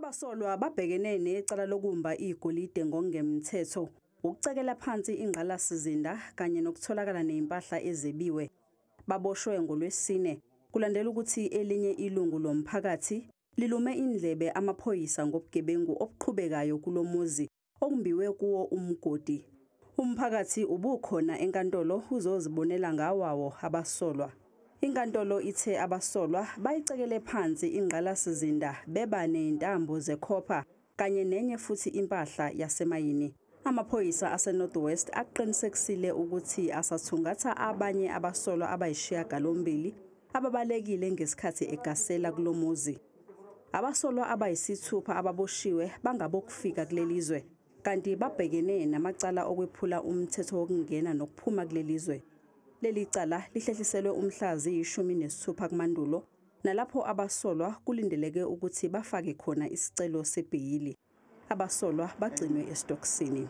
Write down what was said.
Abasolwa babhekene necala lokumba igolide ngokungemthetho, ukucekela phansi ingqalasizinda kanye nokutholakala neimpahla ezebiwe. Baboshwe ngoLwesine kulandela ukuthi elinye ilungu lomphakathi lilume indlebe amaphoyisa ngobugebengu obuqhubekayo kulomuzi okumbiwe kuwo umgodi. Umphakathi ubukhona enkantolo uzozibonela ngawawo abasolwa. Inkantolo ithe abasolwa bayicekele phansi ingqalasizinda beba nezintambo zekhopha kanye nenye futhi impahla yasemayini. Amaphoyisa aseNorth West aqinisekisile ukuthi asathungatha abanye abasolwa abayisishiyagalombili ababalekile ngesikhathi egasela kulomuzi. Abasolwa abayisithupha ababoshiwe bangabokufika kulelizwe kanti babhekene namacala okwephula umthetho wokungena nokuphuma kulelizwe. Leli cala lihlehliselwe umhla ziyi-16 kuMandulo nalapho abasolwa kulindeleke ukuthi bafake khona isicelo sebheyili. Abasolwa bagcinwe esitokisini.